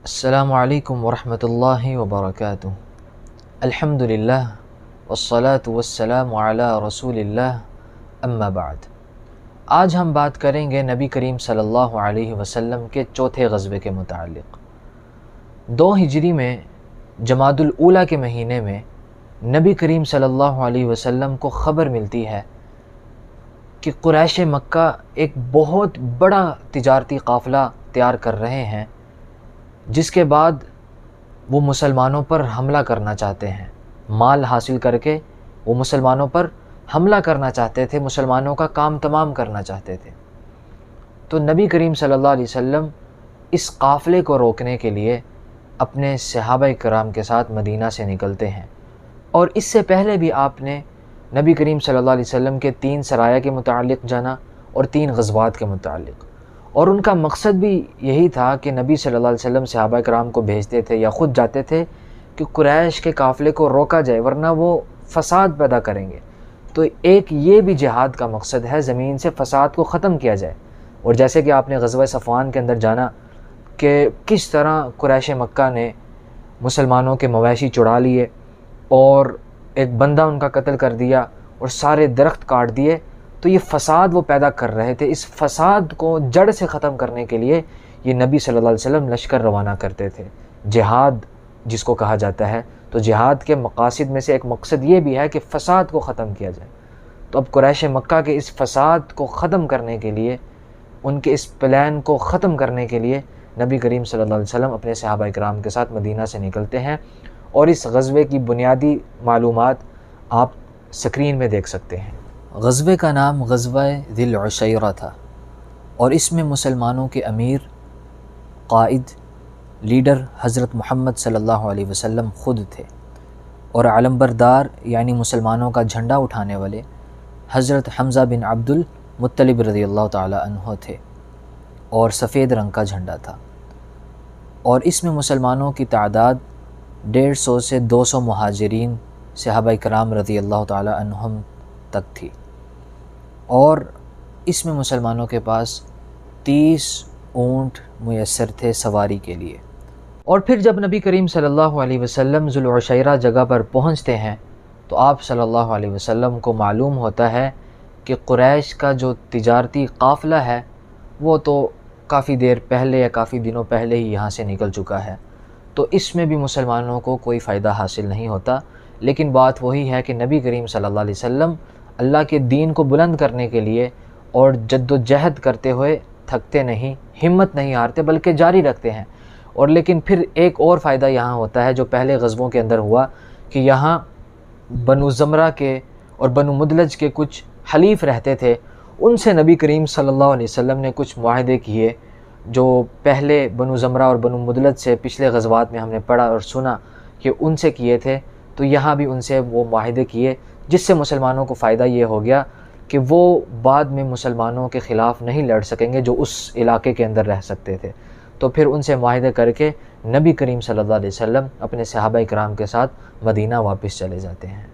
السلام علیکم ورحمۃ اللہ وبرکاتہ۔ الحمدللہ والصلاة والسلام علی رسول اللہ، اما بعد۔ آج ہم بات کریں گے نبی کریم صلی اللہ علیہ وسلم کے چوتھے غزوے کے متعلق۔ 2 ہجری میں جمادی الاولیٰ کے مہینے میں نبی کریم صلی اللہ علیہ وسلم کو خبر ملتی ہے کہ قریش مکہ ایک بہت بڑا تجارتی قافلہ تیار کر رہے ہیں، جس کے بعد وہ مسلمانوں پر حملہ کرنا چاہتے ہیں۔ مال حاصل کر کے وہ مسلمانوں پر حملہ کرنا چاہتے تھے، مسلمانوں کا کام تمام کرنا چاہتے تھے۔ تو نبی کریم صلی اللہ علیہ وسلم اس قافلے کو روکنے کے لیے اپنے صحابہ کرام کے ساتھ مدینہ سے نکلتے ہیں، اور اس سے پہلے بھی آپ نے نبی کریم صلی اللہ علیہ وسلم کے 3 سرایہ کے متعلق جانا اور 3 غزوات کے متعلق، اور ان کا مقصد بھی یہی تھا کہ نبی صلی اللہ علیہ وسلم صحابہ کرام کو بھیجتے تھے یا خود جاتے تھے کہ قریش کے قافلے کو روکا جائے، ورنہ وہ فساد پیدا کریں گے۔ تو ایک یہ بھی جہاد کا مقصد ہے، زمین سے فساد کو ختم کیا جائے۔ اور جیسے کہ آپ نے غزوہ صفوان کے اندر جانا کہ کس طرح قریش مکہ نے مسلمانوں کے مویشی چڑا لیے اور ایک بندہ ان کا قتل کر دیا اور سارے درخت کاٹ دیے۔ تو یہ فساد وہ پیدا کر رہے تھے، اس فساد کو جڑ سے ختم کرنے کے لیے یہ نبی صلی اللہ علیہ وسلم لشکر روانہ کرتے تھے، جہاد جس کو کہا جاتا ہے۔ تو جہاد کے مقاصد میں سے ایک مقصد یہ بھی ہے کہ فساد کو ختم کیا جائے۔ تو اب قریش مکہ کے اس فساد کو ختم کرنے کے لیے، ان کے اس پلان کو ختم کرنے کے لیے نبی کریم صلی اللہ علیہ وسلم اپنے صحابہ کرام کے ساتھ مدینہ سے نکلتے ہیں، اور اس غزوے کی بنیادی معلومات آپ سکرین میں دیکھ سکتے ہیں۔ غزوے کا نام غزوہ ذی العشیرہ تھا، اور اس میں مسلمانوں کے امیر، قائد، لیڈر حضرت محمد صلی اللہ علیہ وسلم خود تھے، اور علمبردار یعنی مسلمانوں کا جھنڈا اٹھانے والے حضرت حمزہ بن عبد المطلب رضی اللہ تعالی عنہ تھے، اور سفید رنگ کا جھنڈا تھا۔ اور اس میں مسلمانوں کی تعداد 150 سے 200 مہاجرین صحابہ کرام رضی اللہ تعالی عنہم تک تھی، اور اس میں مسلمانوں کے پاس 30 اونٹ میسر تھے سواری کے لیے۔ اور پھر جب نبی کریم صلی اللہ علیہ وسلم ذی العشیرہ جگہ پر پہنچتے ہیں تو آپ صلی اللہ علیہ وسلم کو معلوم ہوتا ہے کہ قریش کا جو تجارتی قافلہ ہے وہ تو کافی دیر پہلے یا کافی دنوں پہلے ہی یہاں سے نکل چکا ہے، تو اس میں بھی مسلمانوں کو کوئی فائدہ حاصل نہیں ہوتا۔ لیکن بات وہی ہے کہ نبی کریم صلی اللہ علیہ وسلم اللہ کے دین کو بلند کرنے کے لیے اور جد و جہد کرتے ہوئے تھکتے نہیں، ہمت نہیں ہارتے، بلکہ جاری رکھتے ہیں۔ اور لیکن پھر ایک اور فائدہ یہاں ہوتا ہے جو پہلے غزووں کے اندر ہوا، کہ یہاں بنو زمرہ کے اور بنو مدلج کے کچھ حلیف رہتے تھے، ان سے نبی کریم صلی اللہ علیہ وسلم نے کچھ معاہدے کیے، جو پہلے بنو زمرہ اور بنو مدلج سے پچھلے غزوات میں ہم نے پڑھا اور سنا کہ ان سے کیے تھے۔ تو یہاں بھی ان سے وہ معاہدے کیے، جس سے مسلمانوں کو فائدہ یہ ہو گیا کہ وہ بعد میں مسلمانوں کے خلاف نہیں لڑ سکیں گے جو اس علاقے کے اندر رہ سکتے تھے۔ تو پھر ان سے معاہدے کر کے نبی کریم صلی اللہ علیہ وسلم اپنے صحابہ کرام کے ساتھ مدینہ واپس چلے جاتے ہیں۔